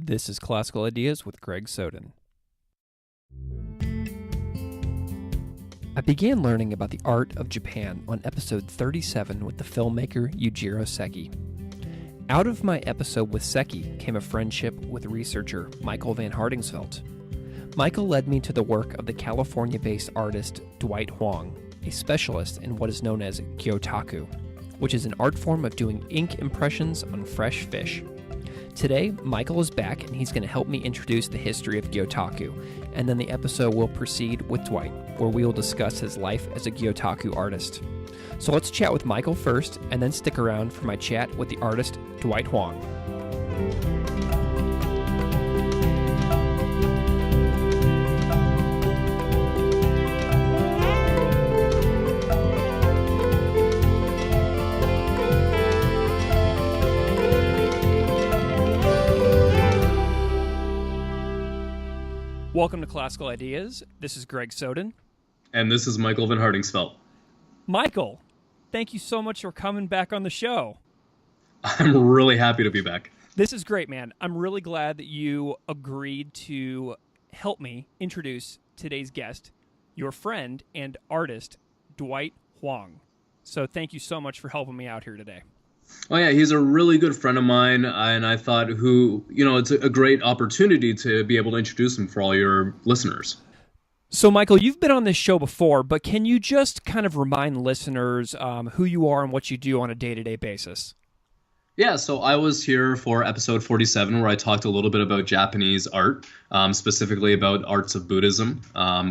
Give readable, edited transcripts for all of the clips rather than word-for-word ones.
This is Classical Ideas with Greg Soden. I began learning about the art of Japan on episode 37 with the filmmaker Yujiro Seki. Out of my episode with Seki came a friendship with researcher Michael Vanhartingsveldt. Michael led me to the work of the California-based artist Dwight Hwang, a specialist in what is known as Gyotaku, which is an art form of doing ink impressions on fresh fish. Today, Michael is back and he's going to help me introduce the history of Gyotaku, and then the episode will proceed with Dwight, where we will discuss his life as a Gyotaku artist. So let's chat with Michael first, and then stick around for my chat with the artist Dwight Hwang. Welcome to Classical Ideas. This is Greg Soden. And this is Michael Vanhartingsveldt. Michael, thank you so much for coming back on the show. I'm really happy to be back. This is great, man. I'm really glad that you agreed to help me introduce today's guest, your friend and artist, Dwight Hwang. So thank you so much for helping me out here today. Oh yeah, he's a really good friend of mine, and I thought it's a great opportunity to be able to introduce him for all your listeners. So Michael, you've been on this show before, but can you just kind of remind listeners who you are and what you do on a day-to-day basis? Yeah, so I was here for episode 47, where I talked a little bit about Japanese art, specifically about arts of Buddhism.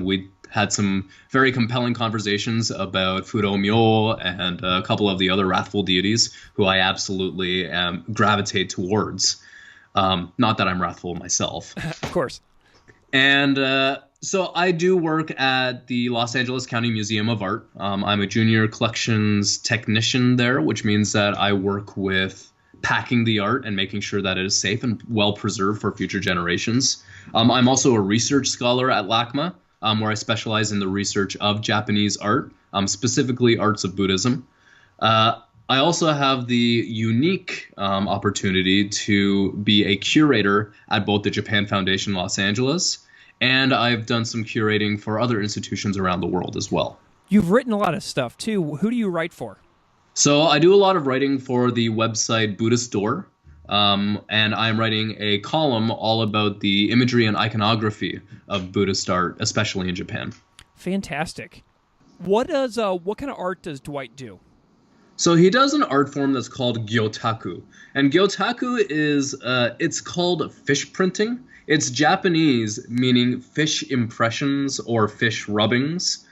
We had some very compelling conversations about Fudo-myo and a couple of the other wrathful deities who I absolutely gravitate towards. Not that I'm wrathful myself. Of course. And so I do work at the Los Angeles County Museum of Art. I'm a junior collections technician there, which means that I work with packing the art and making sure that it is safe and well preserved for future generations. I'm also a research scholar at LACMA, where I specialize in the research of Japanese art, specifically arts of Buddhism. I also have the unique opportunity to be a curator at both the Japan Foundation Los Angeles, and I've done some curating for other institutions around the world as well. You've written a lot of stuff, too. Who do you write for? So I do a lot of writing for the website Buddhistdoor, and I'm writing a column all about the imagery and iconography of Buddhist art, especially in Japan. Fantastic. What kind of art does Dwight do? So he does an art form that's called Gyotaku, and Gyotaku is it's called fish printing. It's Japanese, meaning fish impressions or fish rubbings.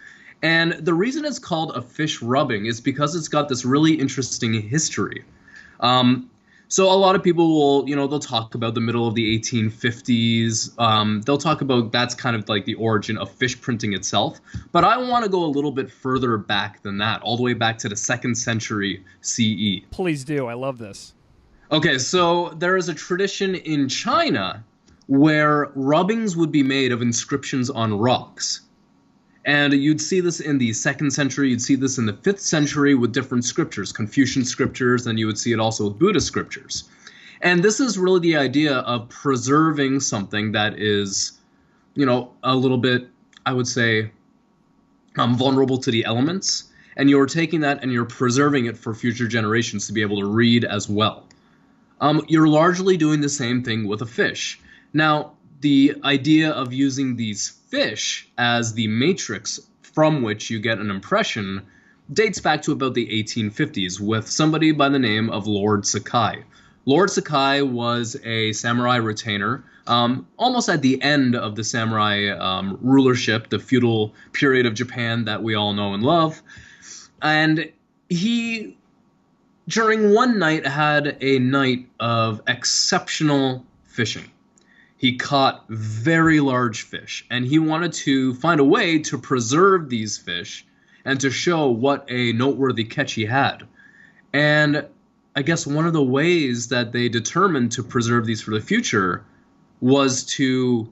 And the reason it's called a fish rubbing is because it's got this really interesting history. So a lot of people will, they'll talk about the middle of the 1850s. They'll talk about that's kind of like the origin of fish printing itself. But I want to go a little bit further back than that, all the way back to the 2nd century CE. Please do. I love this. Okay, so there is a tradition in China where rubbings would be made of inscriptions on rocks. And you'd see this in the 2nd century, you'd see this in the 5th century with different scriptures, Confucian scriptures, and you would see it also with Buddhist scriptures. And this is really the idea of preserving something that is, a little bit, I would say, vulnerable to the elements. And you're taking that and you're preserving it for future generations to be able to read as well. You're largely doing the same thing with a fish. Now, the idea of using these fish as the matrix from which you get an impression dates back to about the 1850s with somebody by the name of Lord Sakai. Lord Sakai was a samurai retainer, almost at the end of the samurai rulership, the feudal period of Japan that we all know and love. And he, during one night, had a night of exceptional fishing. He caught very large fish, and he wanted to find a way to preserve these fish and to show what a noteworthy catch he had. And I guess one of the ways that they determined to preserve these for the future was to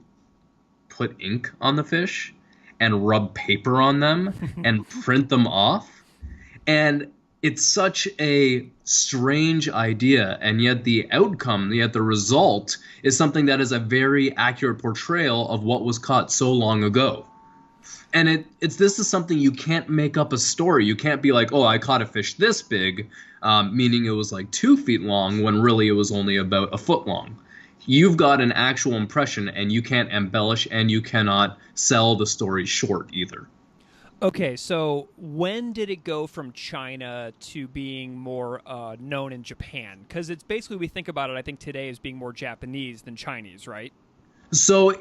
put ink on the fish and rub paper on them and print them off. And it's such a strange idea, and yet the outcome, yet the result, is something that is a very accurate portrayal of what was caught so long ago. And this is something you can't make up a story. You can't be like, oh, I caught a fish this big, meaning it was like 2 feet long, when really it was only about a foot long. You've got an actual impression, and you can't embellish, and you cannot sell the story short either. Okay, so when did it go from China to being more known in Japan? Because it's basically, we think about it, I think today, as being more Japanese than Chinese, right? So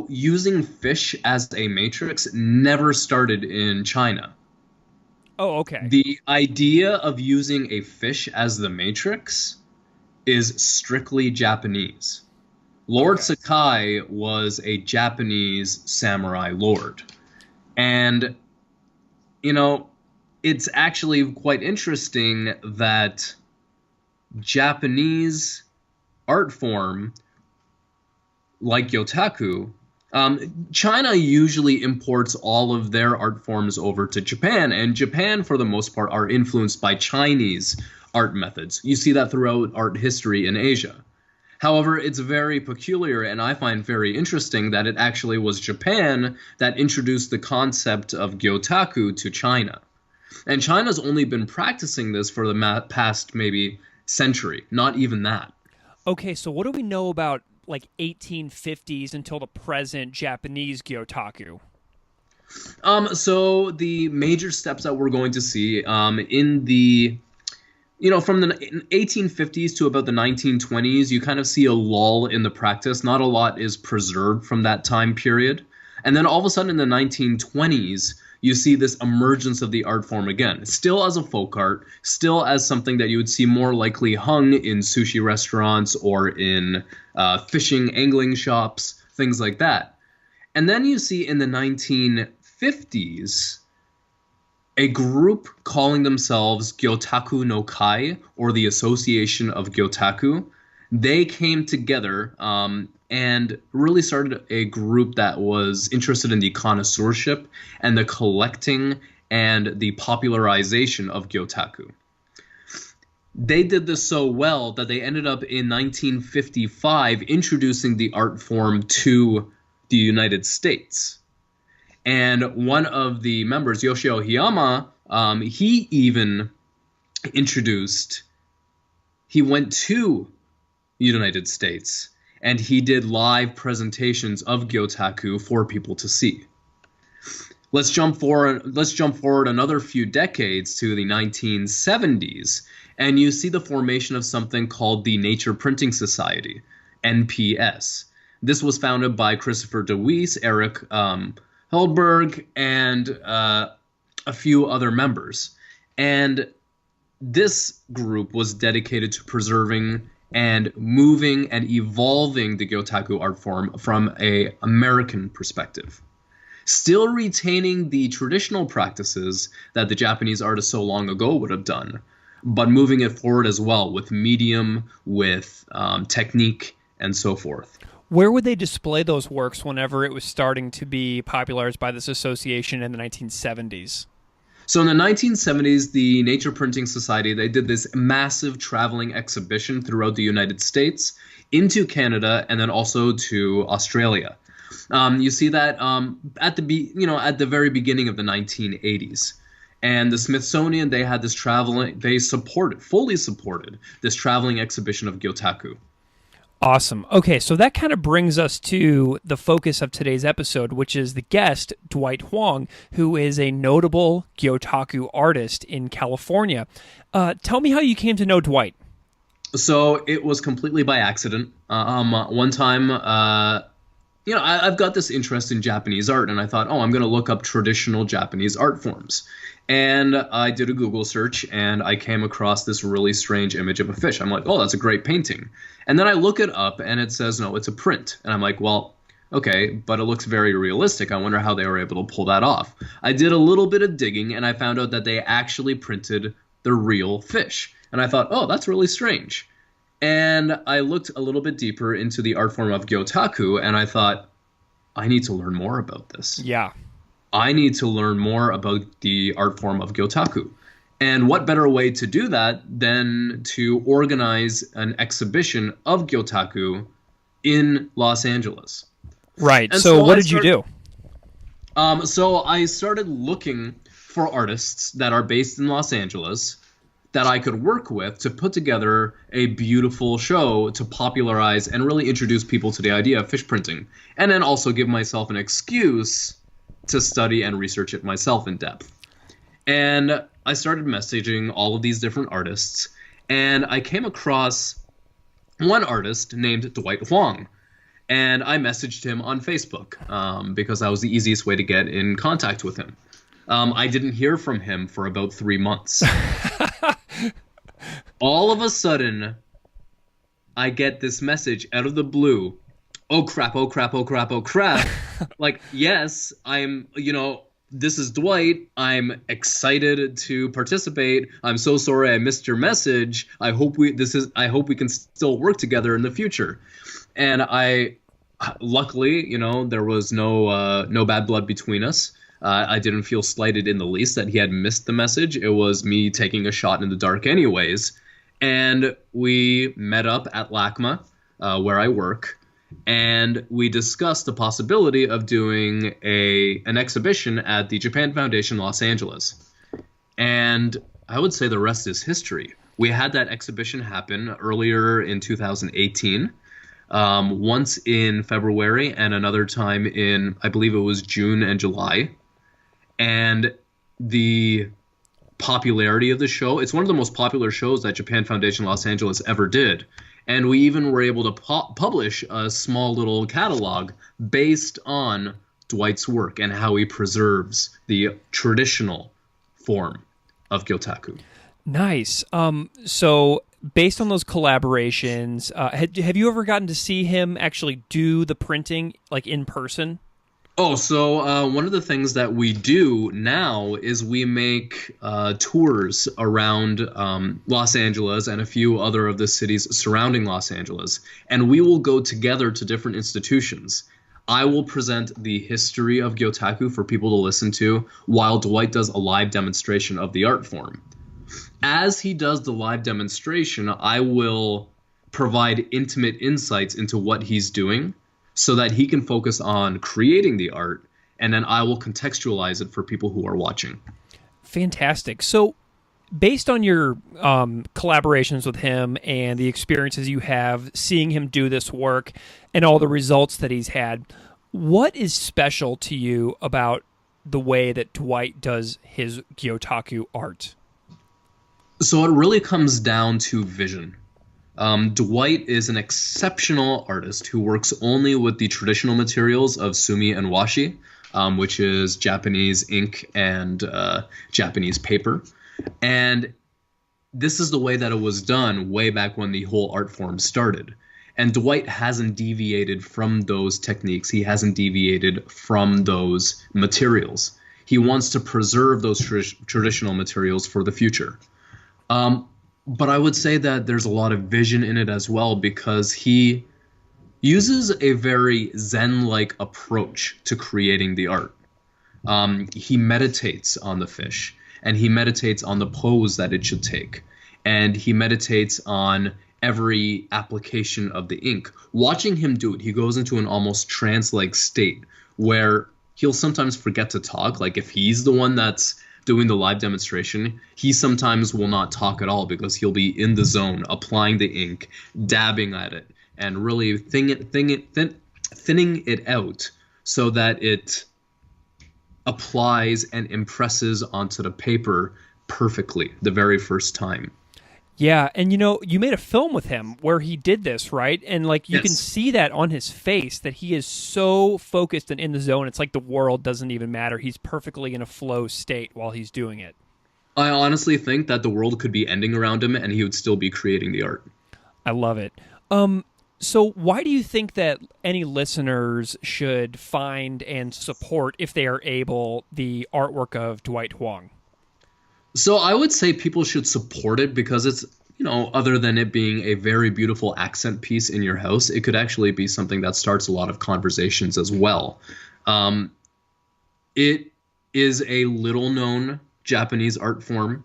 using fish as a matrix never started in China. Oh, okay. The idea of using a fish as the matrix is strictly Japanese. Lord Sakai was a Japanese samurai lord. And, it's actually quite interesting that Japanese art form, like Gyotaku, China usually imports all of their art forms over to Japan, and Japan, for the most part, are influenced by Chinese art methods. You see that throughout art history in Asia. However, it's very peculiar, and I find very interesting that it actually was Japan that introduced the concept of Gyotaku to China. And China's only been practicing this for the past maybe century, not even that. Okay, so what do we know about like 1850s until the present Japanese Gyotaku? So the major steps that we're going to see in the from the 1850s to about the 1920s, you kind of see a lull in the practice. Not a lot is preserved from that time period. And then all of a sudden in the 1920s, you see this emergence of the art form again, still as a folk art, still as something that you would see more likely hung in sushi restaurants or in fishing, angling shops, things like that. And then you see in the 1950s, a group calling themselves Gyotaku no Kai, or the Association of Gyotaku. They came together and really started a group that was interested in the connoisseurship and the collecting and the popularization of Gyotaku. They did this so well that they ended up in 1955 introducing the art form to the United States. And one of the members, Yoshio Hiyama, he even he went to the United States and he did live presentations of Gyotaku for people to see. Let's jump forward another few decades to the 1970s, and you see the formation of something called the Nature Printing Society, NPS. This was founded by Christopher DeWeese, Eric Hellberg, and a few other members. And this group was dedicated to preserving and moving and evolving the Gyotaku art form from an American perspective, still retaining the traditional practices that the Japanese artists so long ago would have done, but moving it forward as well with medium, with technique, and so forth. Where would they display those works whenever it was starting to be popularized by this association in the 1970s? So in the 1970s, the Nature Printing Society, they did this massive traveling exhibition throughout the United States, into Canada, and then also to Australia. You see that at the very beginning of the 1980s. And the Smithsonian, they had this fully supported this traveling exhibition of Gyotaku. Awesome. Okay, so that kind of brings us to the focus of today's episode, which is the guest, Dwight Hwang, who is a notable Gyotaku artist in California. Tell me how you came to know Dwight. So it was completely by accident. One time, I've got this interest in Japanese art, and I thought, I'm going to look up traditional Japanese art forms. And I did a Google search, and I came across this really strange image of a fish. I'm like, that's a great painting. And then I look it up, and it says, no, it's a print. And I'm like, well, okay, but it looks very realistic. I wonder how they were able to pull that off. I did a little bit of digging, and I found out that they actually printed the real fish. And I thought, that's really strange. And I looked a little bit deeper into the art form of Gyotaku, and I thought, I need to learn more about this. Yeah. I need to learn more about the art form of Gyotaku. And what better way to do that than to organize an exhibition of Gyotaku in Los Angeles? Right. And So what did you do? So I started looking for artists that are based in Los Angeles that I could work with to put together a beautiful show to popularize and really introduce people to the idea of fish printing, and then also give myself an excuse to study and research it myself in depth. And I started messaging all of these different artists, and I came across one artist named Dwight Hwang. And I messaged him on Facebook because that was the easiest way to get in contact with him. I didn't hear from him for about 3 months. All of a sudden, I get this message out of the blue. Oh crap, oh crap, oh crap, oh crap. Like, yes, this is Dwight. I'm excited to participate. I'm so sorry I missed your message. I hope we can still work together in the future. And luckily, there was no bad blood between us. I didn't feel slighted in the least that he had missed the message. It was me taking a shot in the dark anyways. And we met up at LACMA, where I work, and we discussed the possibility of doing an exhibition at the Japan Foundation Los Angeles. And I would say the rest is history. We had that exhibition happen earlier in 2018. Once in February and another time in, I believe it was June and July. And the popularity of the show, it's one of the most popular shows that Japan Foundation Los Angeles ever did. And we even were able to publish a small little catalog based on Dwight's work and how he preserves the traditional form of Gyotaku. Nice. So based on those collaborations, have you ever gotten to see him actually do the printing, like in person? Oh, so one of the things that we do now is we make tours around Los Angeles and a few other of the cities surrounding Los Angeles, and we will go together to different institutions. I will present the history of Gyotaku for people to listen to, while Dwight does a live demonstration of the art form. As he does the live demonstration, I will provide intimate insights into what he's doing so that he can focus on creating the art, and then I will contextualize it for people who are watching. Fantastic. So based on your collaborations with him and the experiences you have seeing him do this work and all the results that he's had, what is special to you about the way that Dwight does his Gyotaku art? So it really comes down to vision. Dwight is an exceptional artist who works only with the traditional materials of sumi and washi, which is Japanese ink and Japanese paper. And this is the way that it was done way back when the whole art form started. And Dwight hasn't deviated from those techniques. He hasn't deviated from those materials. He wants to preserve those traditional materials for the future. But I would say that there's a lot of vision in it as well, because he uses a very Zen-like approach to creating the art. He meditates on the fish, and he meditates on the pose that it should take, and he meditates on every application of the ink. Watching him do it, he goes into an almost trance-like state where he'll sometimes forget to talk. Like if he's the one that's doing the live demonstration, he sometimes will not talk at all because he'll be in the zone, applying the ink, dabbing at it, and really thinning it out so that it applies and impresses onto the paper perfectly the very first time. Yeah, and you made a film with him where he did this, right? And you Yes. can see that on his face, that he is so focused and in the zone. It's like the world doesn't even matter. He's perfectly in a flow state while he's doing it. I honestly think that the world could be ending around him and he would still be creating the art. I love it. So why do you think that any listeners should find and support, if they are able, the artwork of Dwight Hwang? So I would say people should support it because it's, other than it being a very beautiful accent piece in your house, it could actually be something that starts a lot of conversations as well. It is a little known Japanese art form.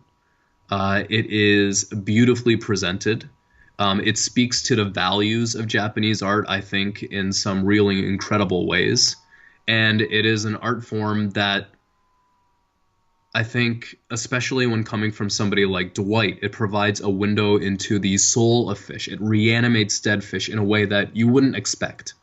It is beautifully presented. It speaks to the values of Japanese art, I think, in some really incredible ways. And it is an art form that I think, especially when coming from somebody like Dwight, it provides a window into the soul of fish. It reanimates dead fish in a way that you wouldn't expect.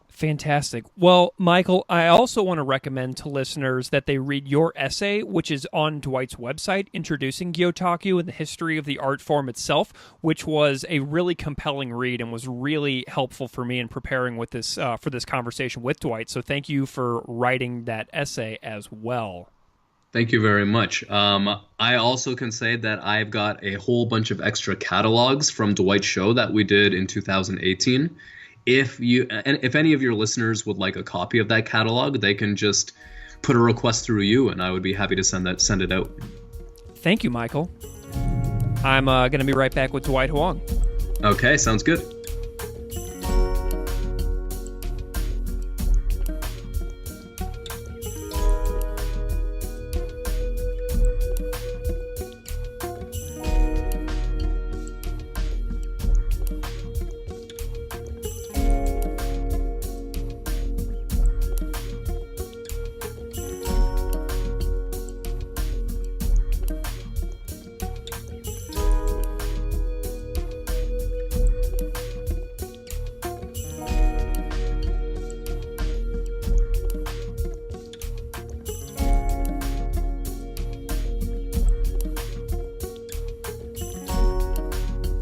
Fantastic. Well, Michael, I also want to recommend to listeners that they read your essay, which is on Dwight's website, introducing Gyotaku and the history of the art form itself, which was a really compelling read and was really helpful for me in preparing with this for this conversation with Dwight. So thank you for writing that essay as well. Thank you very much. I also can say that I've got a whole bunch of extra catalogs from Dwight's show that we did in 2018. If any of your listeners would like a copy of that catalog, they can just put a request through you, and I would be happy to send it out. Thank you, Michael. I'm going to be right back with Dwight Hwang. Okay, sounds good.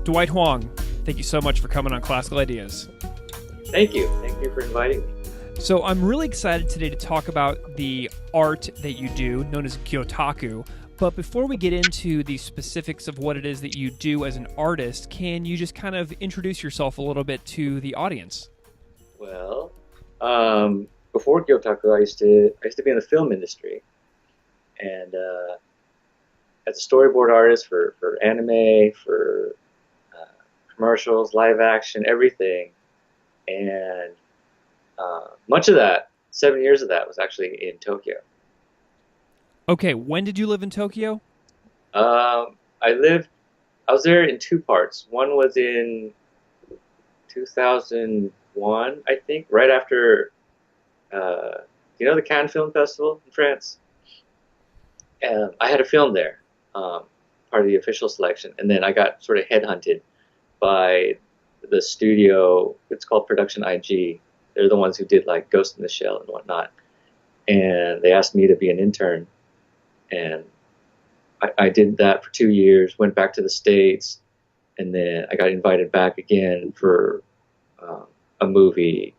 Dwight Hwang, thank you so much for coming on Classical Ideas. Thank you. Thank you for inviting me. So I'm really excited today to talk about the art that you do, known as Gyotaku. But before we get into the specifics of what it is that you do as an artist, can you just kind of introduce yourself a little bit to the audience? Well, before Gyotaku, I used to be in the film industry, and as a storyboard artist for anime, for commercials, live action, everything. And much of that, 7 years of that, was actually in Tokyo. Okay, when did you live in Tokyo? I was there in two parts. One was in 2001, I think, right after, the Cannes Film Festival in France? I had a film there, part of the official selection, and then I got sort of headhunted by the studio. It's called Production IG. They're the ones who did like Ghost in the Shell and whatnot. And they asked me to be an intern. And I did that for 2 years, went back to the States, and then I got invited back again for a movie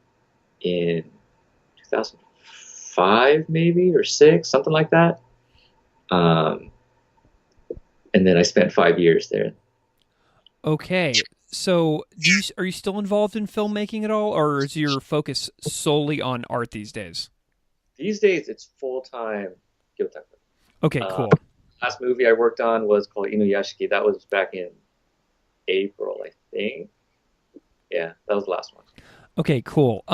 in 2005 maybe, or 6, something like that. And then I spent 5 years there. Okay, so are you still involved in filmmaking at all, or is your focus solely on art these days? These days, it's full-time Gyotaku. Okay, cool. Last movie I worked on was called Inuyashiki. That was back in April, I think. Yeah, that was the last one. Okay, cool.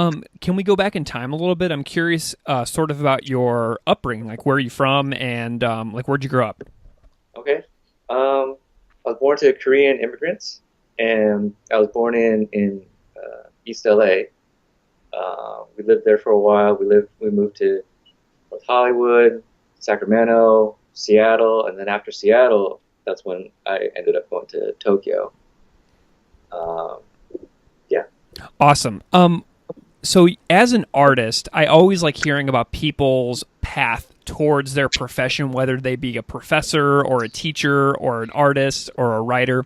Can we go back in time a little bit? I'm curious sort of about your upbringing, like where are you from, and like where'd you grow up? Okay. I was born to Korean immigrants, and I was born in East LA. We lived there for a while. We moved to North Hollywood, Sacramento, Seattle, and then after Seattle, that's when I ended up going to Tokyo. Yeah. Awesome. So as an artist, I always like hearing about people's path towards their profession, whether they be a professor or a teacher or an artist or a writer.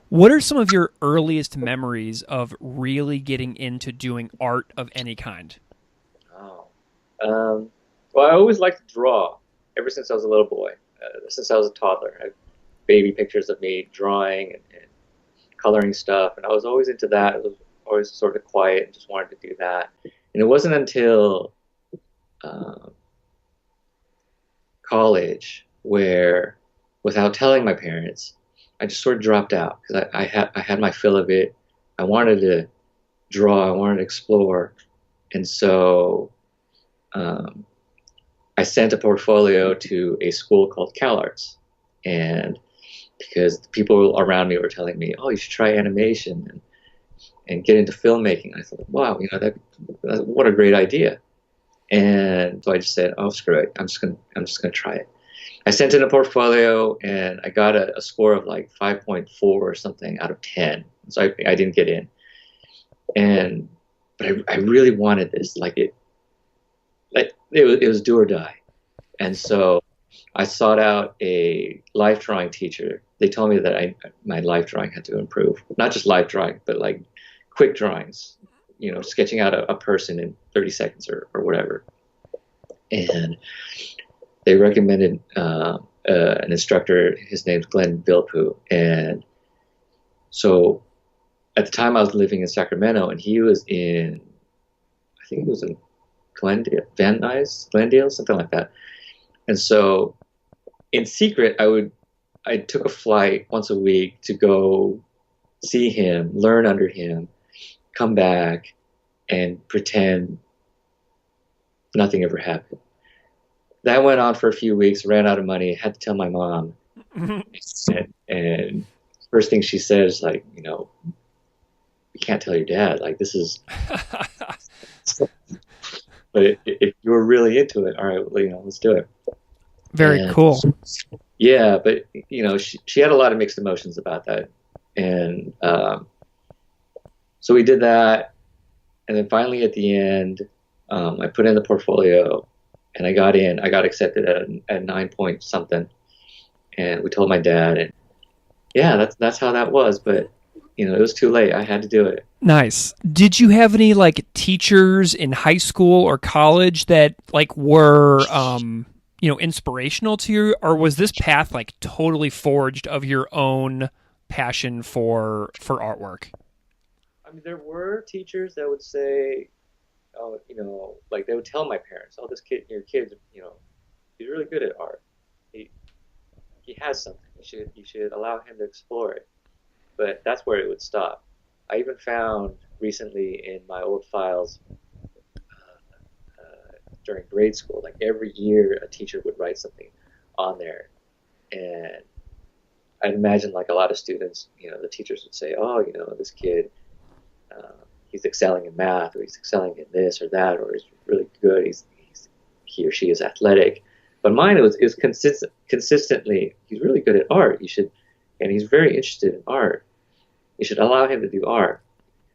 What are some of your earliest memories of really getting into doing art of any kind? Well, I always liked to draw ever since I was a little boy, since I was a toddler. I have baby pictures of me drawing and coloring stuff, and I was always into that. I was always sort of quiet and just wanted to do that. And it wasn't until college where, without telling my parents, I just sort of dropped out because I had my fill of it. I wanted to draw. I wanted to explore. And so I sent a portfolio to a school called CalArts. And because the people around me were telling me, "Oh, you should try animation and get into filmmaking." I thought, "Wow, what a great idea!" And so I just said, "Oh, screw it! I'm just gonna try it." I sent in a portfolio and I got a score of like 5.4 or something out of 10. So I didn't get in. But I really wanted this. It was do or die. And so I sought out a life drawing teacher. They told me that my life drawing had to improve. Not just life drawing, but like quick drawings, sketching out a person in 30 seconds or whatever. And they recommended an instructor. His name's Glenn Vilppu. And so at the time I was living in Sacramento, and he was I think he was in Glendale, Van Nuys, Glendale, something like that. And so in secret, I took a flight once a week to go see him, learn under him, come back, and pretend nothing ever happened. That went on for a few weeks, ran out of money, had to tell my mom. And first thing she said is like, you can't tell your dad. Like, this is... But if you were really into it, all right, let's do it. Very cool. Yeah, but, she had a lot of mixed emotions about that. And so we did that. And then finally at the end, I put in the portfolio. And I got in. I got accepted at 9 point something, and we told my dad. And yeah, that's how that was. But it was too late. I had to do it. Nice. Did you have any teachers in high school or college that were inspirational to you, or was this path totally forged of your own passion for artwork? I mean, there were teachers that would say, they would tell my parents, "Oh, your kid, he's really good at art. He has something. You should allow him to explore it." But that's where it would stop. I even found recently in my old files during grade school, every year a teacher would write something on there, and I'd imagine a lot of students, the teachers would say, "Oh, this kid." He's excelling in math, or he's excelling in this or that, or he's really good. He or she is athletic. But mine it was consistently. He's really good at art. And he's very interested in art. You should allow him to do art.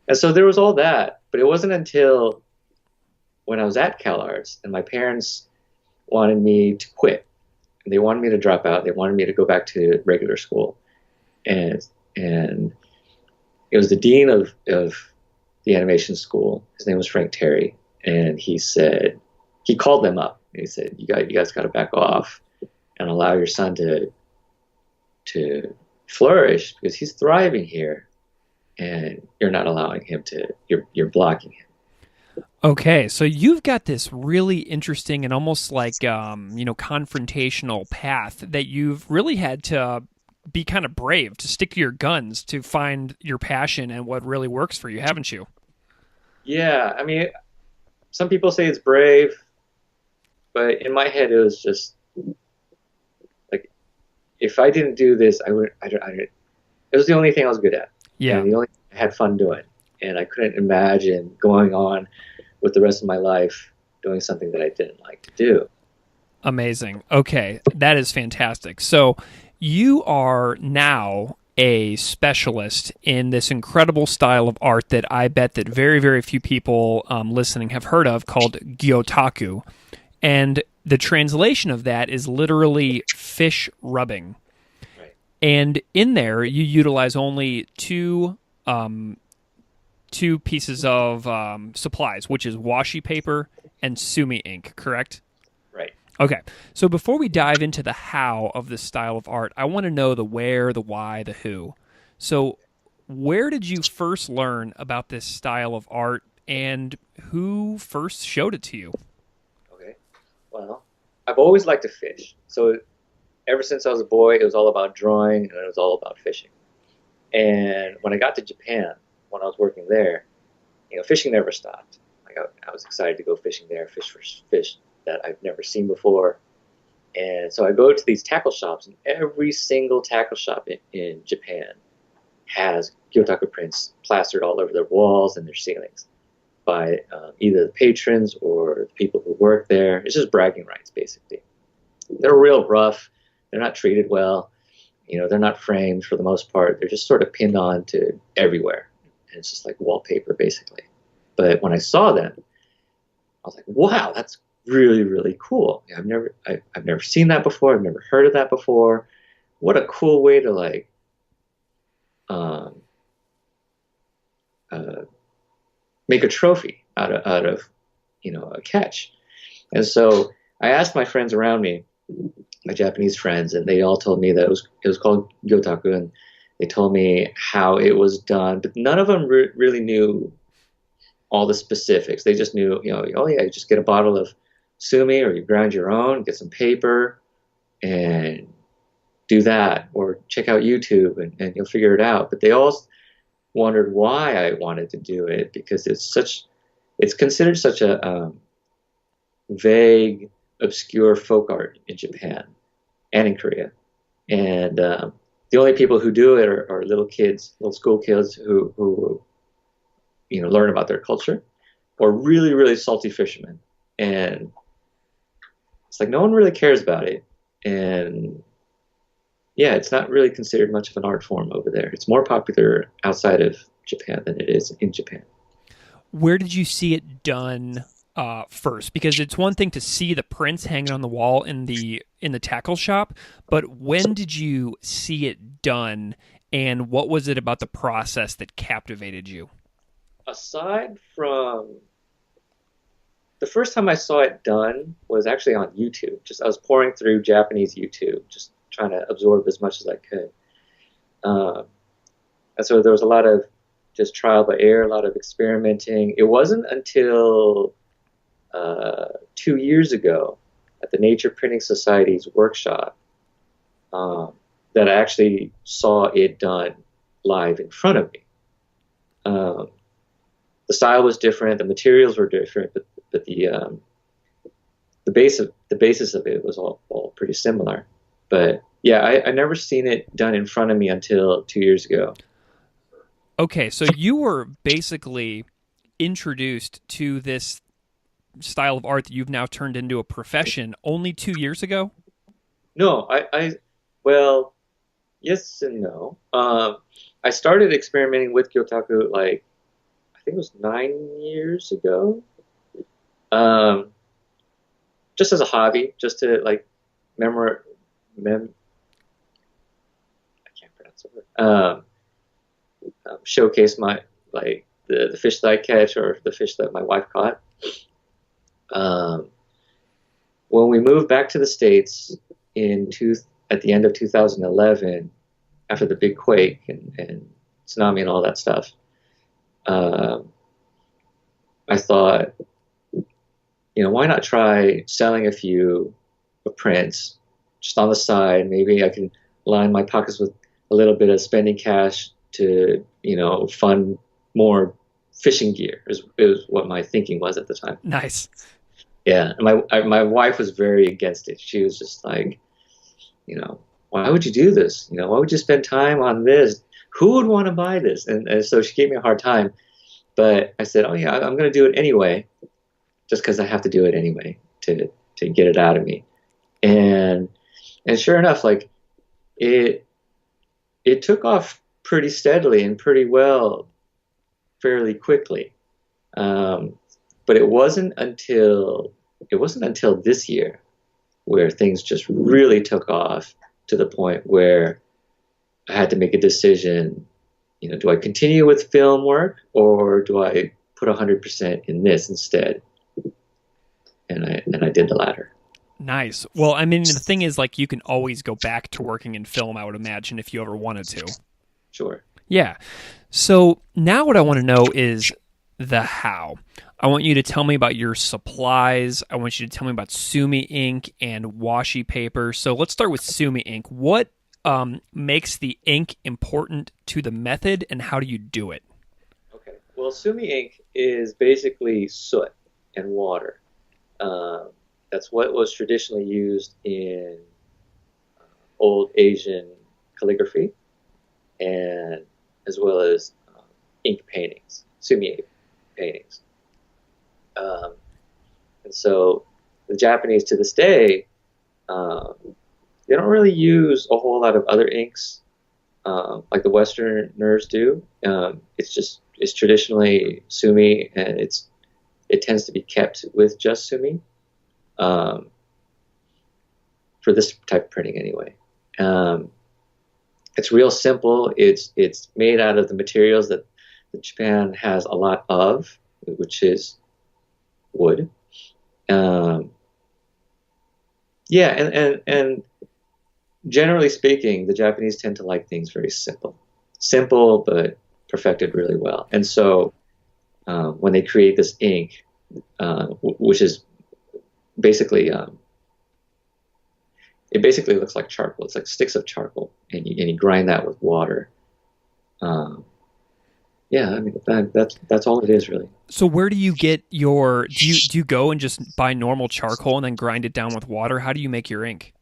And so there was all that. But it wasn't until when I was at CalArts and my parents wanted me to quit. And they wanted me to drop out. They wanted me to go back to regular school. And it was the dean of the animation school. His name was Frank Terry, and he called them up and he said, "You guys got to back off and allow your son to flourish, because he's thriving here, and you're not allowing him to. You're blocking him." Okay, so you've got this really interesting and almost confrontational path that you've really had to be kind of brave, to stick to your guns, to find your passion and what really works for you, haven't you? Yeah, I mean, some people say it's brave, but in my head it was just if I didn't do this, it was the only thing I was good at. Yeah. And the only thing I had fun doing. And I couldn't imagine going on with the rest of my life doing something that I didn't like to do. Amazing. Okay, that is fantastic. So you are now a specialist in this incredible style of art that I bet that very, very few people listening have heard of, called Gyotaku. And the translation of that is literally fish rubbing. Right. And in there, you utilize only two pieces of supplies, which is washi paper and sumi ink, correct? Right. Okay, so before we dive into the how of this style of art, I want to know the where, the why, the who. So where did you first learn about this style of art, and who first showed it to you? Okay, well, I've always liked to fish. So ever since I was a boy, it was all about drawing, and it was all about fishing. And when I got to Japan, when I was working there, fishing never stopped. I was excited to go fishing there, fish for fish that I've never seen before. And so I go to these tackle shops, and every single tackle shop in Japan has Gyotaku prints plastered all over their walls and their ceilings by either the patrons or the people who work there. It's just bragging rights, basically. They're real rough. They're not treated well. They're not framed for the most part. They're just sort of pinned on to everywhere. And it's just like wallpaper, basically. But when I saw them, I was like, wow, that's really, really cool. I've never seen that before. I've never heard of that before. What a cool way to make a trophy out of a catch. And so I asked my friends around me, my Japanese friends, and they all told me that it was called Gyotaku, and they told me how it was done, but none of them really knew all the specifics. They just knew, oh yeah, you just get a bottle of sumi, or you grind your own, get some paper, and do that, or check out YouTube, and you'll figure it out. But they all wondered why I wanted to do it, because it's considered such a vague, obscure folk art in Japan and in Korea. And the only people who do it are little kids, little school kids who learn about their culture, or really, really salty fishermen. And it's like no one really cares about it. And yeah, it's not really considered much of an art form over there. It's more popular outside of Japan than it is in Japan. Where did you see it done first? Because it's one thing to see the prints hanging on the wall in the tackle shop, but when did you see it done, and what was it about the process that captivated you? Aside from the first time I saw it done was actually on YouTube. I was pouring through Japanese YouTube, just trying to absorb as much as I could. And so there was a lot of just trial by error, a lot of experimenting. It wasn't until 2 years ago at the Nature Printing Society's workshop that I actually saw it done live in front of me. The style was different, the materials were different, but the basis of it was all pretty similar. But yeah, I never seen it done in front of me until 2 years ago. Okay, so you were basically introduced to this style of art that you've now turned into a profession only 2 years ago? No, well, yes and no. I started experimenting with Gyotaku I think it was 9 years ago. Just as a hobby, just to I can't pronounce the word. Showcase my the fish that I catch, or the fish that my wife caught. When we moved back to the States at the end of 2011, after the big quake and tsunami and all that stuff, I thought, why not try selling a few prints just on the side? Maybe I can line my pockets with a little bit of spending cash to, fund more fishing gear, is what my thinking was at the time. Nice. Yeah. And my wife was very against it. She was just like, why would you do this? Why would you spend time on this? Who would want to buy this? And so she gave me a hard time. But I said, oh yeah, I'm going to do it anyway, just because I have to do it anyway to get it out of me. And sure enough, it took off pretty steadily and pretty well, fairly quickly. But it wasn't until this year where things just really took off to the point where I had to make a decision. Do I continue with film work, or do I put 100% in this instead? And I did the latter. Nice. Well, I mean, the thing is, you can always go back to working in film, I would imagine, if you ever wanted to. Sure. Yeah. So now what I want to know is the how. I want you to tell me about your supplies. I want you to tell me about sumi ink and washi paper. So let's start with sumi ink. What makes the ink important to the method, and how do you do it? Okay. Well, sumi ink is basically soot and water. That's what was traditionally used in old Asian calligraphy, and as well as ink paintings, sumi paintings. And so the Japanese to this day, they don't really use a whole lot of other inks like the Westerners do. It's traditionally sumi, and it tends to be kept with just sumi for this type of printing anyway. It's real simple. It's made out of the materials that Japan has a lot of, which is wood. And generally speaking, the Japanese tend to like things very simple but perfected really well. And so when they create this ink, which is basically it basically looks like charcoal. It's like sticks of charcoal, and you grind that with water. I mean that's all it is really. So where do you get your? Do you go and just buy normal charcoal and then grind it down with water? How do you make your ink?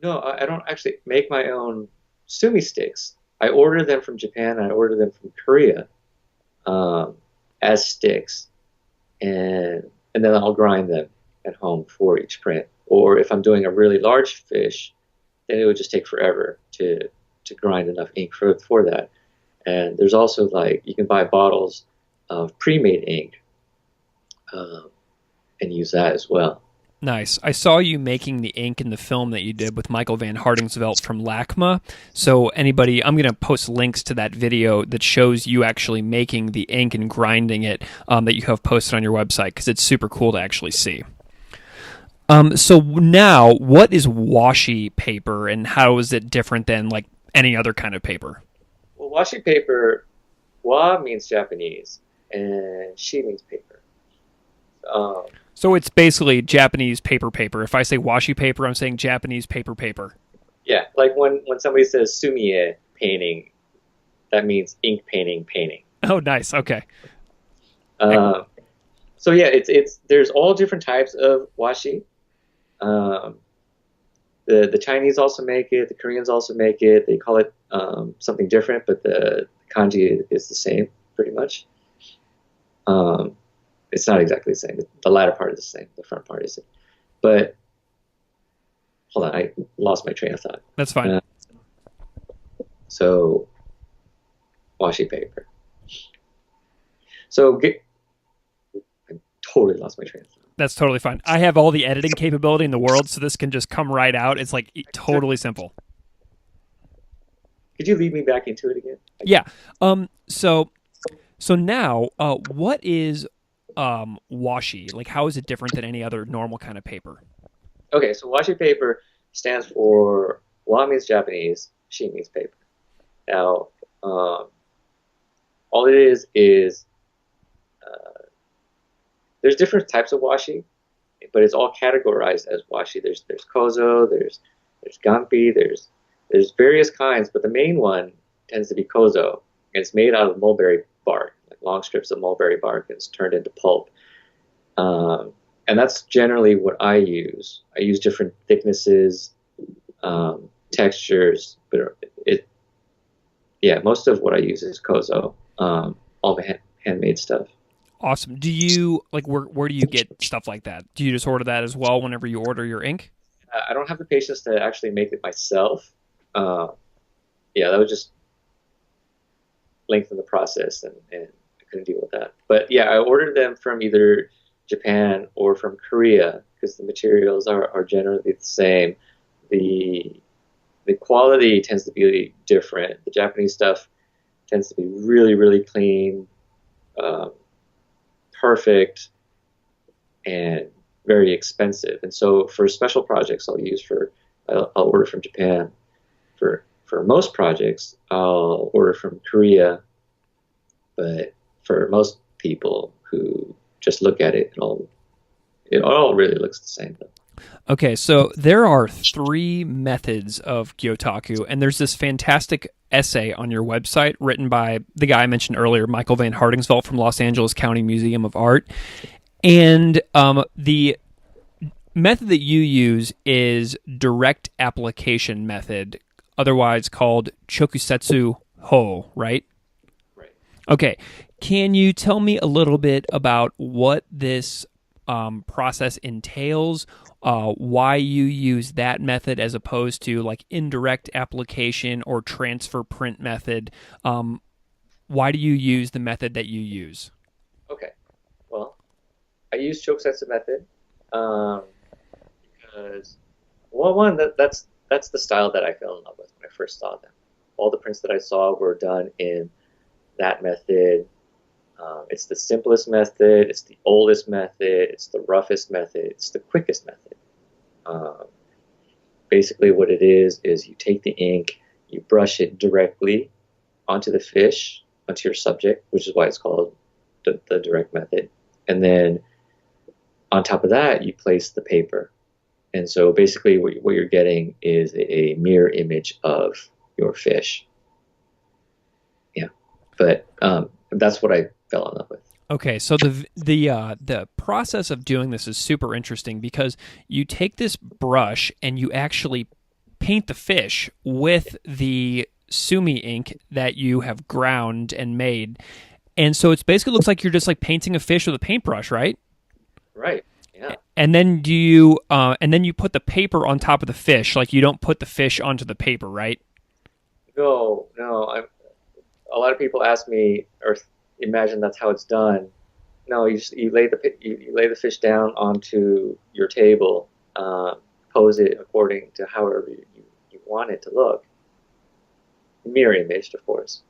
No, I don't actually make my own sumi sticks. I order them from Japan. I order them from Korea as sticks, and then I'll grind them at home for each print. Or if I'm doing a really large fish, then it would just take forever to grind enough ink for that. And there's also you can buy bottles of pre-made ink and use that as well. Nice. I saw you making the ink in the film that you did with Michael Vanhartingsveldt from LACMA. So I'm going to post links to that video that shows you actually making the ink and grinding it that you have posted on your website, because it's super cool to actually see. So now, what is washi paper, and how is it different than like any other kind of paper? Well, washi paper, wa means Japanese, and shi means paper. So it's basically Japanese paper. If I say washi paper, I'm saying Japanese paper. Yeah, like when somebody says sumie painting, that means ink painting. Oh, nice. Okay. So yeah, there's all different types of washi. The Chinese also make it. The Koreans also make it. They call it something different, but the kanji is the same pretty much. It's not exactly the same. The latter part is the same. The front part isn't. But hold on, I lost my train of thought. That's fine. So washi paper. So I totally lost my train of thought. That's totally fine. I have all the editing capability in the world, so this can just come right out. It's like totally simple. Could you lead me back into it again? Yeah. So now, what is washi? Like, how is it different than any other normal kind of paper? Okay, so washi paper stands for wa means Japanese, shi means paper. Now, all it is there's different types of washi, but it's all categorized as washi. There's kozo, there's gampi, there's various kinds, but the main one tends to be kozo, and it's made out of mulberry bark, like long strips of mulberry bark, and it's turned into pulp. And that's generally what I use. I use different thicknesses, textures, but most of what I use is kozo, all the handmade stuff. Awesome. Do you where do you get stuff like that? Do you just order that as well whenever you order your ink? I don't have the patience to actually make it myself. That would just lengthen the process, and I couldn't deal with that. But yeah, I ordered them from either Japan or from Korea because the materials are generally the same. The quality tends to be different. The Japanese stuff tends to be really, really clean, perfect, and very expensive. And so for special projects, I'll order from Japan. For most projects, I'll order from Korea. But for most people who just look at it, it all really looks the same. Okay, so there are 3 methods of Gyotaku, and there's this fantastic essay on your website written by the guy I mentioned earlier, Michael Vanhartingsveldt from Los Angeles County Museum of Art. And method that you use is direct application method, otherwise called chokusetsu ho, right? Right. Okay. Can you tell me a little bit about what this process entails, why you use that method as opposed to like indirect application or transfer print method? Why do you use the method that you use? Okay. Well, I use Chokusetsu method because, well, one, that's the style that I fell in love with when I first saw them. All the prints that I saw were done in that method. It's the simplest method, it's the oldest method, it's the roughest method, it's the quickest method. Basically what it is you take the ink, you brush it directly onto the fish, onto your subject, which is why it's called the direct method. And then on top of that, you place the paper. And so basically what you're getting is a mirror image of your fish. Yeah, but that's what I fell in love with. Okay, so the process of doing this is super interesting because you take this brush and you actually paint the fish with the sumi ink that you have ground and made, and so it's basically looks like you're just like painting a fish with a paintbrush, right? Right. Yeah. And then you put the paper on top of the fish, like you don't put the fish onto the paper, right? No. A lot of people ask me or imagine that's how it's done. No, you lay the fish down onto your table, pose it according to however you want it to look, mirror imaged, of course,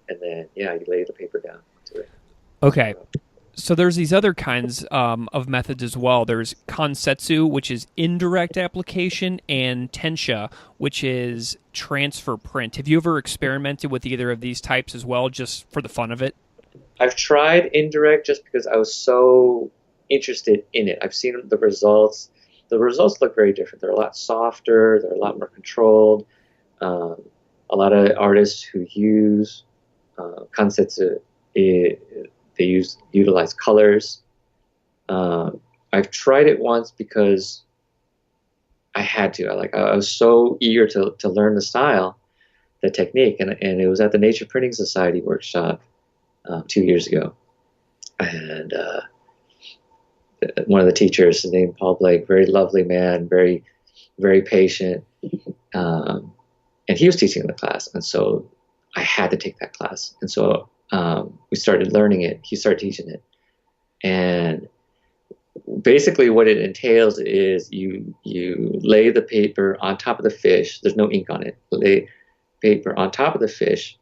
and then you lay the paper down onto it. Okay. So there's these other kinds of methods as well. There's kansetsu, which is indirect application, and tensha, which is transfer print. Have you ever experimented with either of these types as well, just for the fun of it? I've tried indirect just because I was so interested in it. I've seen the results. The results look very different. They're a lot softer. They're a lot more controlled. A lot of artists who use kansetsu, they utilize colors. I've tried it once because I had to. I was so eager to learn the style, the technique, and it was at the Nature Printing Society workshop 2 years ago, and one of the teachers, his name Paul Blake, very lovely man, very very patient, and he was teaching the class, and so I had to take that class, and so we started learning it. He started teaching it, and basically what it entails is you lay the paper on top of the fish. There's no ink on it. Lay paper on top of the fish,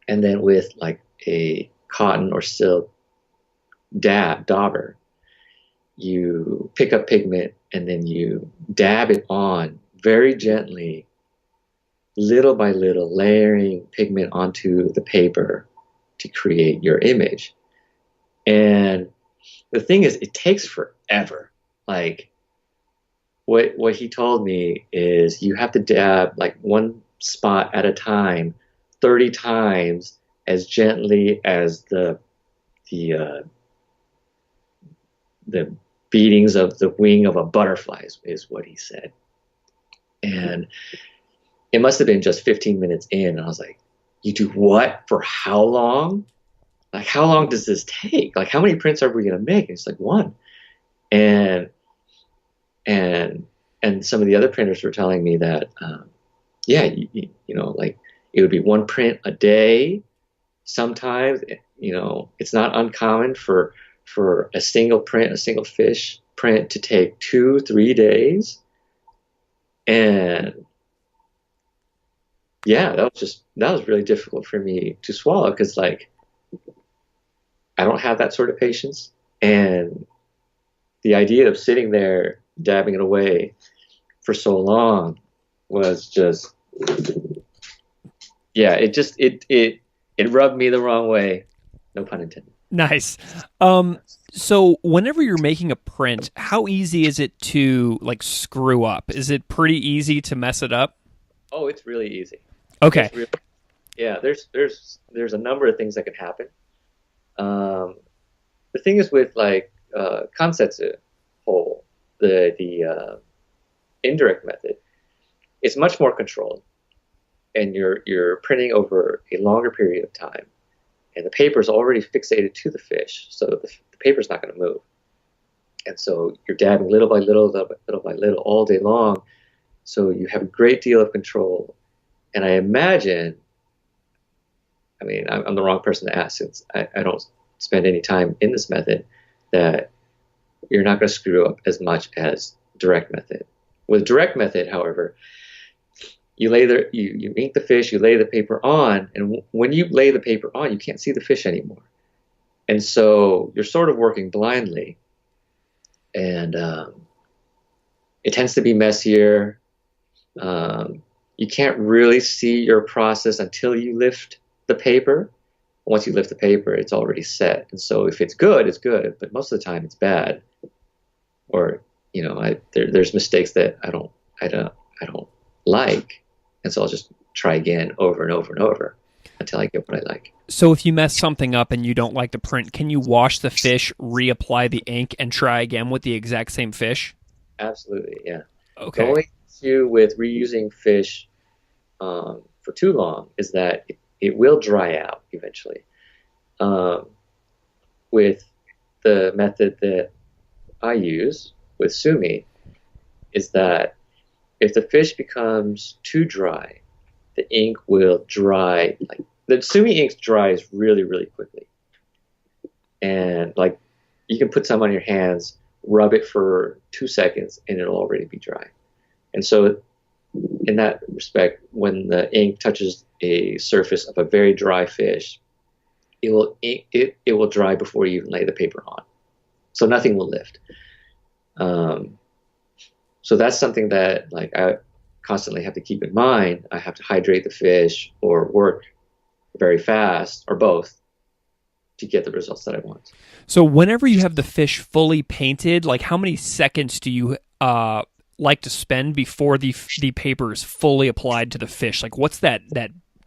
and then with like a cotton or silk dauber, you pick up pigment and then you dab it on very gently, little by little, layering pigment onto the paper to create your image. And the thing is, it takes forever. Like what he told me is you have to dab like one spot at a time 30 times as gently as the beatings of the wing of a butterfly is what he said. And it must have been just 15 minutes in, and I was like, you do what? For how long? Like, how long does this take? Like, how many prints are we going to make? And it's like, one. And some of the other printers were telling me that, you know, like it would be one print a day. Sometimes, you know, it's not uncommon for a single print, a single fish print to take 2-3 days. And yeah, that was really difficult for me to swallow, because like I don't have that sort of patience, and the idea of sitting there dabbing it away for so long was just, yeah, it rubbed me the wrong way, no pun intended. Nice. So whenever you're making a print, how easy is it to like screw up? Is it pretty easy to mess it up? Oh, it's really easy. Okay. Yeah, there's a number of things that can happen. The thing is with like kansetsu hole, the indirect method, it's much more controlled, and you're printing over a longer period of time, and the paper is already fixated to the fish, so the paper's not going to move. And so you're dabbing little by little, little by little, all day long. So you have a great deal of control. And I imagine, I mean, I'm the wrong person to ask since I don't spend any time in this method, that you're not going to screw up as much as direct method. With direct method, however, you ink the fish, you lay the paper on, and when you lay the paper on, you can't see the fish anymore. And so you're sort of working blindly. And it tends to be messier. You can't really see your process until you lift the paper. Once you lift the paper, it's already set. And so if it's good, it's good. But most of the time, it's bad. Or there's mistakes that I don't like, and so I'll just try again over and over and over until I get what I like. So if you mess something up and you don't like the print, can you wash the fish, reapply the ink, and try again with the exact same fish? Absolutely, yeah. Okay. The only issue with reusing fish for too long is that it will dry out eventually. With the method that I use with sumi, is that if the fish becomes too dry, the ink will dry. Like the sumi ink dries really, really quickly, and like you can put some on your hands, rub it for 2 seconds, and it'll already be dry. And so, in that respect, when the ink touches a surface of a very dry fish, it will dry before you even lay the paper on, so nothing will lift. So that's something that like I constantly have to keep in mind. I have to hydrate the fish or work very fast, or both, to get the results that I want. So whenever you have the fish fully painted, like how many seconds do you like to spend before the paper is fully applied to the fish? Like what's that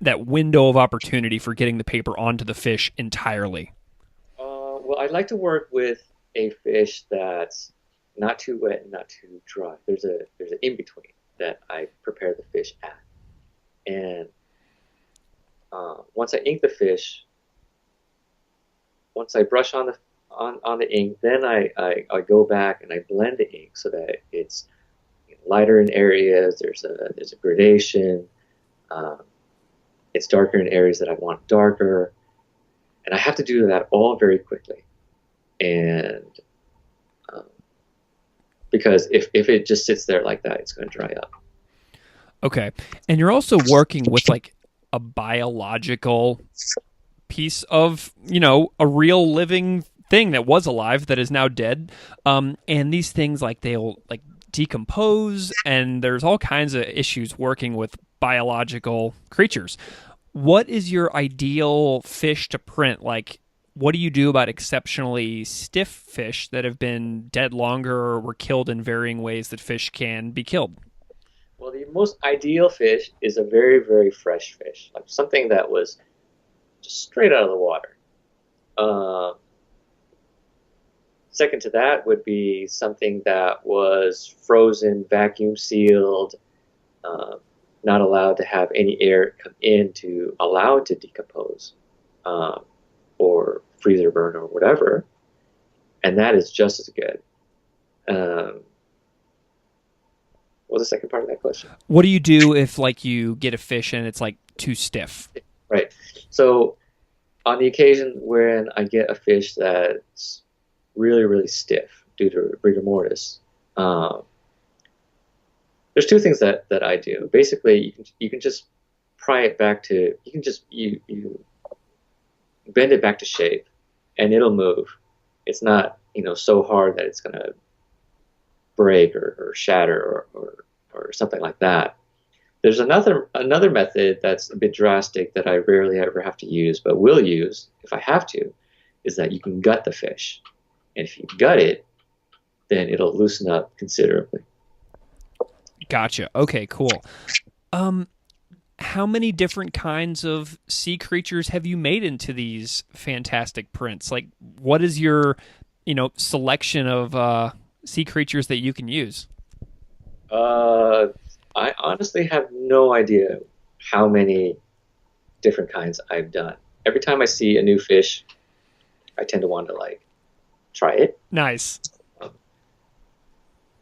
window of opportunity for getting the paper onto the fish entirely? Well, I'd like to work with a fish that's not too wet and not too dry. There's an in-between that I prepare the fish at. And once I ink the fish, once I brush on the ink, then I go back and I blend the ink so that it's lighter in areas. There's a gradation. It's darker in areas that I want darker, and I have to do that all very quickly. And because if it just sits there like that, it's going to dry up. Okay, and you're also working with like a biological piece of, a real living thing that was alive that is now dead. And these things, like, they'll like decompose, and there's all kinds of issues working with biological creatures. What is your ideal fish to print? Like, what do you do about exceptionally stiff fish that have been dead longer or were killed in varying ways that fish can be killed? Well, the most ideal fish is a very, very fresh fish, like something that was just straight out of the water. Second to that would be something that was frozen, vacuum sealed, not allowed to have any air come in to allow it to decompose, or freezer burn or whatever. And that is just as good. What was the second part of that question? What do you do if, like, you get a fish and it's like too stiff? Right. So on the occasion when I get a fish that's really, really stiff due to rigor mortis, there's two things that I do. Basically, you can just pry it back to, you bend it back to shape, and it'll move. It's not, so hard that it's going to break or shatter or something like that. There's another method that's a bit drastic that I rarely ever have to use, but will use if I have to, is that you can gut the fish. And if you gut it, then it'll loosen up considerably. Gotcha. Okay, cool. How many different kinds of sea creatures have you made into these fantastic prints? Like, what is your, selection of sea creatures that you can use? I honestly have no idea how many different kinds I've done. Every time I see a new fish, I tend to want to like try it. Nice.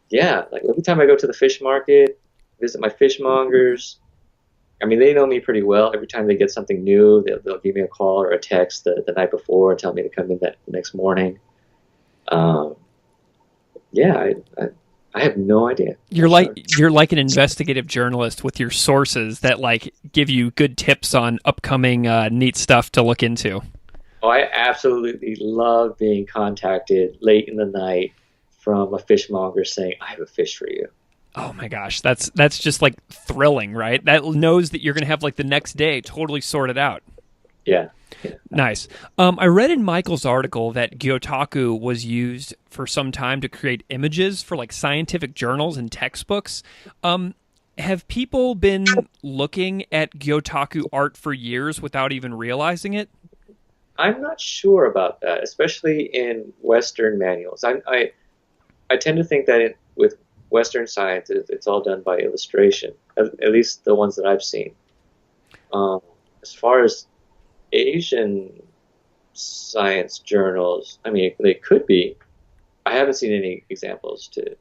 Yeah, like every time I go to the fish market, visit my fishmongers. I mean, they know me pretty well. Every time they get something new, they'll give me a call or a text the night before and tell me to come in the next morning. Yeah, I have no idea. You're like an investigative journalist with your sources that like give you good tips on upcoming neat stuff to look into. Oh, I absolutely love being contacted late in the night from a fishmonger saying, "I have a fish for you." Oh my gosh, that's just like thrilling, right? That knows that you're going to have like the next day totally sorted out. Yeah. Nice. I read in Michael's article that Gyotaku was used for some time to create images for like scientific journals and textbooks. Have people been looking at Gyotaku art for years without even realizing it? I'm not sure about that, especially in Western manuals. I tend to think that with Western science, it's all done by illustration, at least the ones that I've seen. As far as Asian science journals, I mean, they could be. I haven't seen any examples to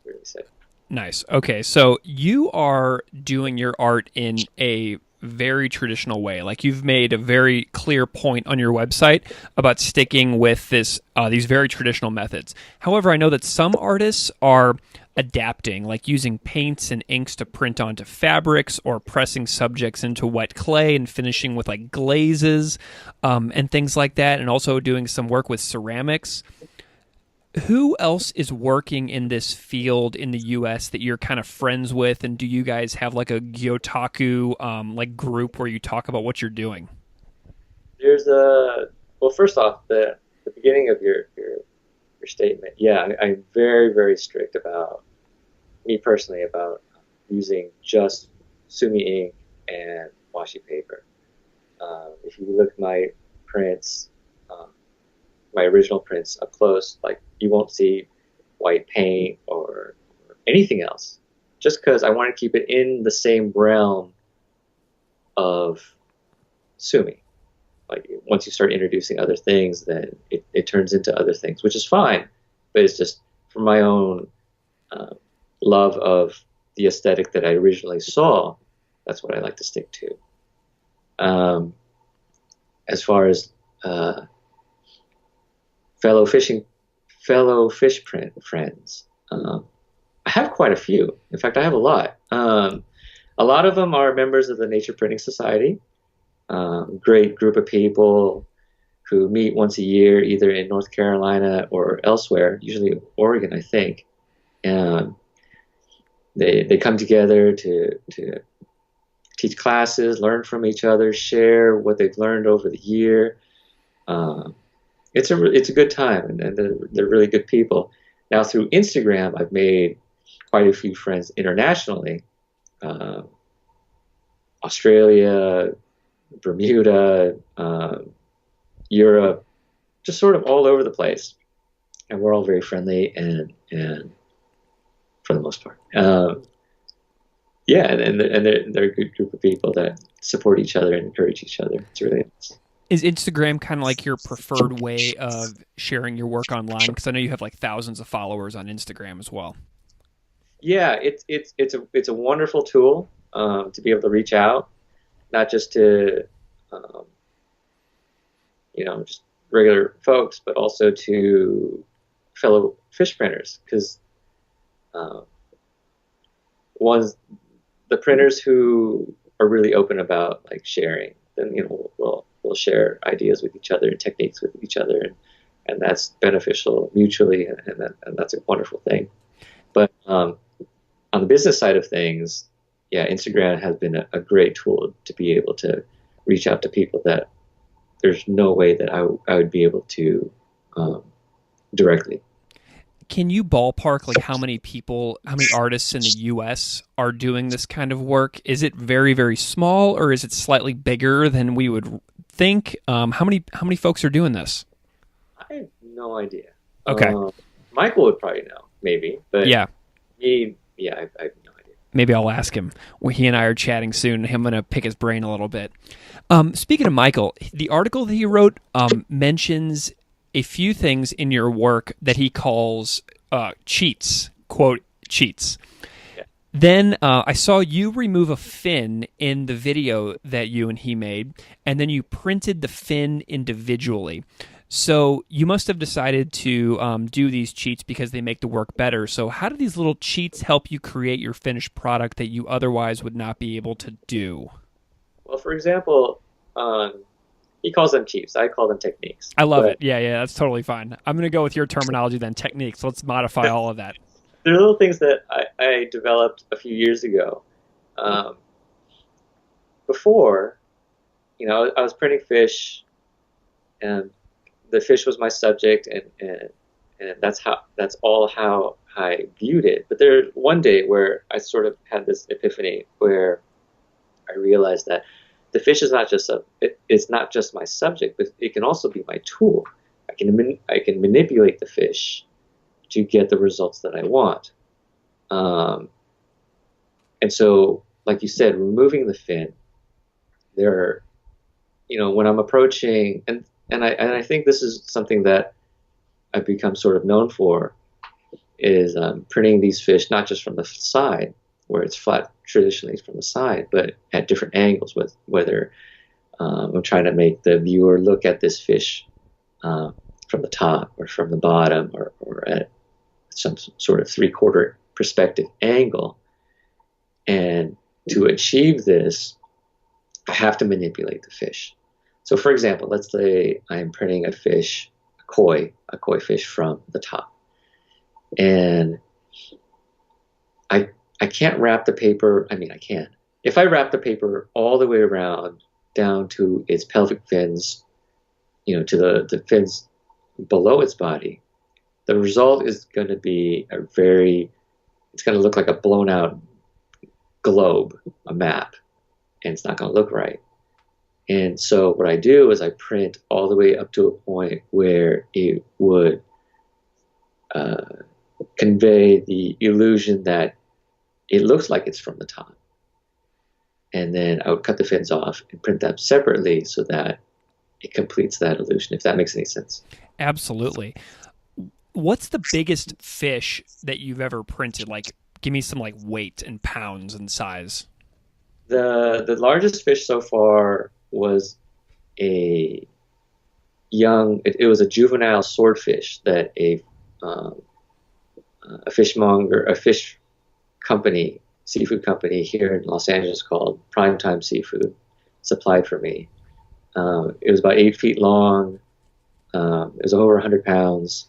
really say. Nice. Okay, so you are doing your art in a very traditional way. Like you've made a very clear point on your website about sticking with these very traditional methods. However, I know that some artists are adapting, like using paints and inks to print onto fabrics or pressing subjects into wet clay and finishing with like glazes and things like that, and also doing some work with ceramics. Who else is working in this field in the U.S. that you're kind of friends with, and do you guys have like a Gyotaku like group where you talk about what you're doing? There's well, first off, the beginning of your statement. Yeah, I'm very, very strict about, me personally, about using just sumi ink and washi paper. If you look at my prints, my original prints up close, like you won't see white paint or anything else, just because I want to keep it in the same realm of sumi. Like once you start introducing other things, then it turns into other things, which is fine. But it's just for my own love of the aesthetic that I originally saw. That's what I like to stick to. As far as fellow fish friends, I have quite a few. In fact, I have a lot. A lot of them are members of the Nature Printing Society. Great group of people who meet once a year, either in North Carolina or elsewhere, usually Oregon, I think. They come together to teach classes, learn from each other, share what they've learned over the year. It's a good time, and they're really good people. Now through Instagram, I've made quite a few friends internationally. Australia, Bermuda, Europe, just sort of all over the place, and we're all very friendly and for the most part, yeah, and they're a good group of people that support each other and encourage each other. It's really nice. Is Instagram kind of like your preferred way of sharing your work online? Because I know you have like thousands of followers on Instagram as well. Yeah, it's a wonderful tool to be able to reach out, not just to just regular folks, but also to fellow fish printers, because the printers who are really open about like sharing, then we'll share ideas with each other and techniques with each other, and that's beneficial mutually, and that's a wonderful thing. But on the business side of things, yeah, Instagram has been a great tool to be able to reach out to people that there's no way that I would be able to directly. Can you ballpark like how many artists in the U.S. are doing this kind of work? Is it very, very small, or is it slightly bigger than we would think? How many folks are doing this? I have no idea. Okay. Michael would probably know. maybe, but Yeah. I have no idea. Maybe I'll ask him. Well, he and I are chatting soon. I'm going to pick his brain a little bit. Speaking of Michael, the article that he wrote mentions a few things in your work that he calls cheats, quote, cheats. Yeah. Then I saw you remove a fin in the video that you and he made, and then you printed the fin individually. So you must have decided to do these cheats because they make the work better. So how do these little cheats help you create your finished product that you otherwise would not be able to do? Well, for example, he calls them cheats. I call them techniques. I love it. Yeah, that's totally fine. I'm going to go with your terminology then, techniques. Let's modify all of that. There are little things that I developed a few years ago. Before, I was printing fish, and the fish was my subject, and that's all how I viewed it. But there one day where I sort of had this epiphany where I realized that the fish is not just it's not just my subject, but it can also be my tool. I can manipulate the fish to get the results that I want. And so, like you said, removing the fin, when I'm approaching, and I think this is something that I've become sort of known for, is printing these fish not just from the side, where it's flat traditionally from the side, but at different angles, whether I'm trying to make the viewer look at this fish from the top or from the bottom or at some sort of three-quarter perspective angle. And to achieve this, I have to manipulate the fish. So for example, let's say I'm printing a fish, a koi fish from the top. And I can't wrap the paper. I mean, I can. If I wrap the paper all the way around down to its pelvic fins, to the fins below its body, the result is going to be it's going to look like a blown out globe, a map, and it's not going to look right. And so what I do is I print all the way up to a point where it would convey the illusion that it looks like it's from the top. And then I would cut the fins off and print them separately so that it completes that illusion, if that makes any sense. Absolutely. What's the biggest fish that you've ever printed? Like, give me some weight in pounds and size. The largest fish so far was it was a juvenile swordfish that a fish company, seafood company here in Los Angeles called Primetime Seafood, supplied for me. It was about 8 feet long. It was over 100 pounds.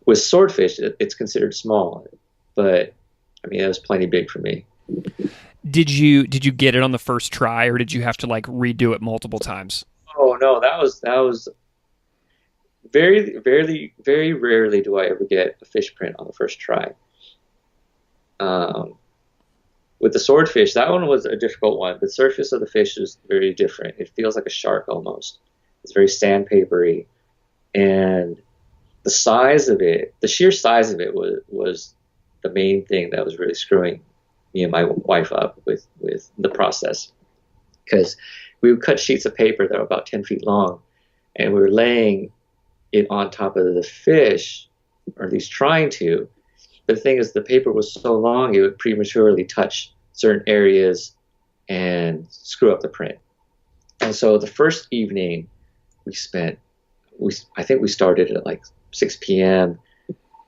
With swordfish, it's considered small, but I mean, it was plenty big for me. Did you get it on the first try, or did you have to redo it multiple times? Oh no, that was very, very, very rarely do I ever get a fish print on the first try. With the swordfish, that one was a difficult one. The surface of the fish is very different. It feels like a shark almost. It's very sandpapery, and the size of it, the sheer size of it was the main thing that was really screwing me and my wife up with the process. Because we would cut sheets of paper that were about 10 feet long, and we were laying it on top of the fish, or at least trying to. But the thing is, the paper was so long, it would prematurely touch certain areas and screw up the print. And so the first evening I think we started at 6 p.m.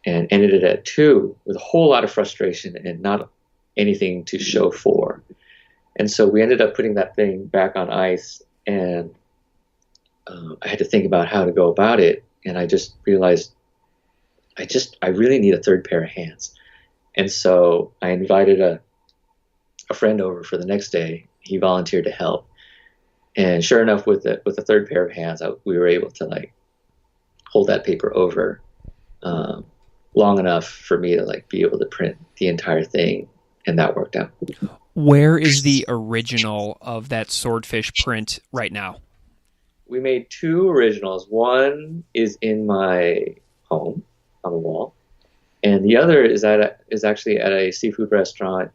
and ended it at 2 with a whole lot of frustration and not anything to show for. And so we ended up putting that thing back on ice, and I had to think about how to go about it. And I just realized I really need a third pair of hands. And so I invited a friend over for the next day. He volunteered to help. And sure enough, with the third pair of hands, we were able to hold that paper over long enough for me to be able to print the entire thing, and that worked out. Where is the original of that swordfish print right now? We made 2 originals. One is in my home on the wall, And the other is actually at a seafood restaurant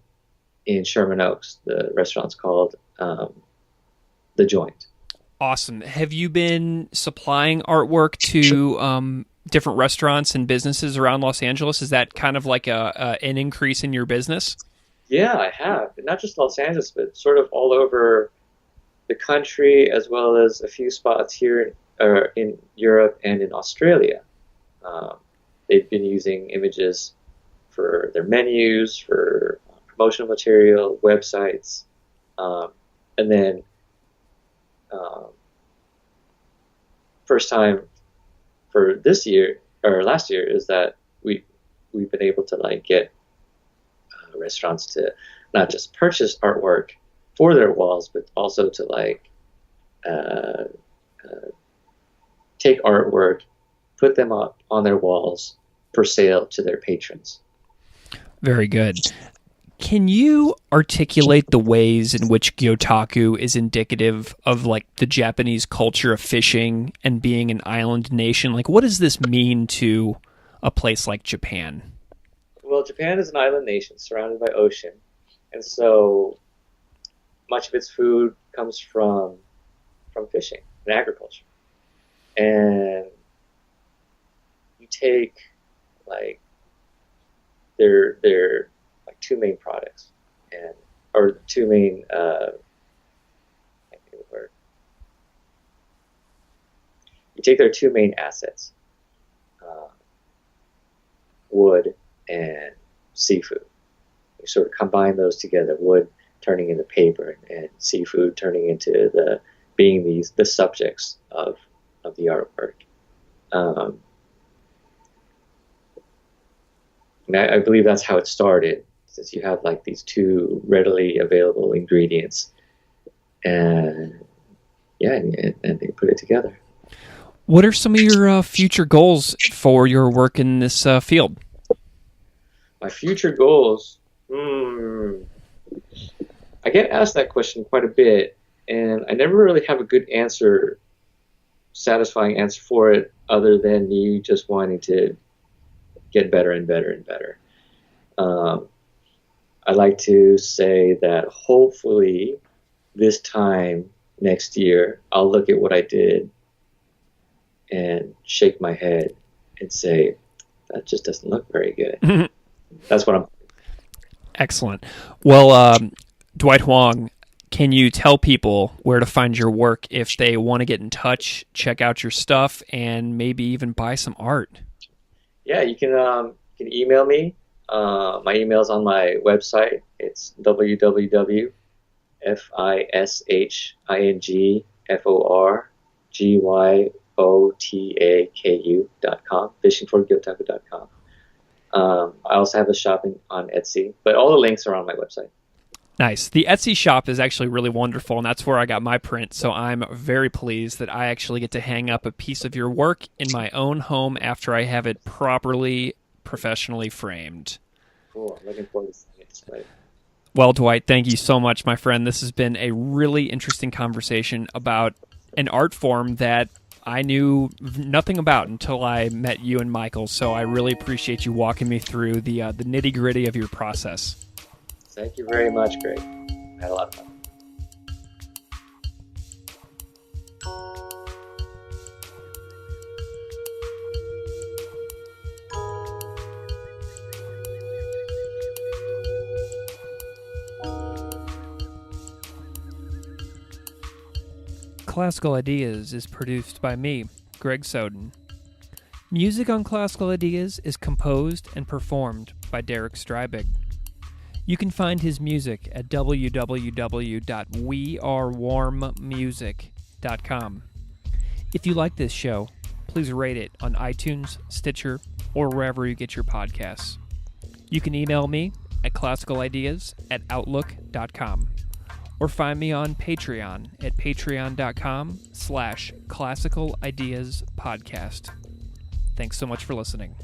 in Sherman Oaks. The restaurant's called The Joint. Awesome. Have you been supplying artwork to different restaurants and businesses around Los Angeles? Is that kind of like an increase in your business? Yeah, I have. Not just Los Angeles, but sort of all over the country, as well as a few spots here in Europe and in Australia. They've been using images for their menus, for promotional material, websites, and then first time for this year or last year is that we've been able to like get restaurants to not just purchase artwork for their walls, but also to like take artwork, put them up on their walls for sale to their patrons. Very good. Can you articulate the ways in which Gyotaku is indicative of like the Japanese culture of fishing and being an island nation? Like, what does this mean to a place like Japan? Well, Japan is an island nation surrounded by ocean, and so much of its food comes from fishing and agriculture. And you take like their like two main products or two main I can't think of the word. You take their two main assets, wood and seafood. You sort of combine those together, wood turning into paper and seafood turning into the subjects of the artwork. I believe that's how it started, since you have like these two readily available ingredients, and they put it together. What are some of your future goals for your work in this field? My future goals? I get asked that question quite a bit, and I never really have a good satisfying answer for it, other than me just wanting to get better and better and better. I'd like to say that hopefully this time next year, I'll look at what I did and shake my head and say, that just doesn't look very good. That's what I'm. Excellent. Well, Dwight Hwang, can you tell people where to find your work if they want to get in touch, check out your stuff, and maybe even buy some art? Yeah, you can email me. My email's on my website. It's www.fishingforgyotaku.com, fishingforgyotaku.com. I also have a shop on Etsy, but all the links are on my website. Nice. The Etsy shop is actually really wonderful, and that's where I got my print, so I'm very pleased that I actually get to hang up a piece of your work in my own home after I have it properly, professionally framed. Cool. I'm looking forward to seeing it displayed. Well, Dwight, thank you so much, my friend. This has been a really interesting conversation about an art form that I knew nothing about until I met you and Michael, so I really appreciate you walking me through the nitty-gritty of your process. Thank you very much, Greg. I had a lot of fun. Classical Ideas is produced by me, Greg Soden. Music on Classical Ideas is composed and performed by Derek Strybig. You can find his music at www.wearewarmmusic.com. If you like this show, please rate it on iTunes, Stitcher, or wherever you get your podcasts. You can email me at classicalideas@outlook.com or find me on Patreon at patreon.com/classicalideaspodcast. Thanks so much for listening.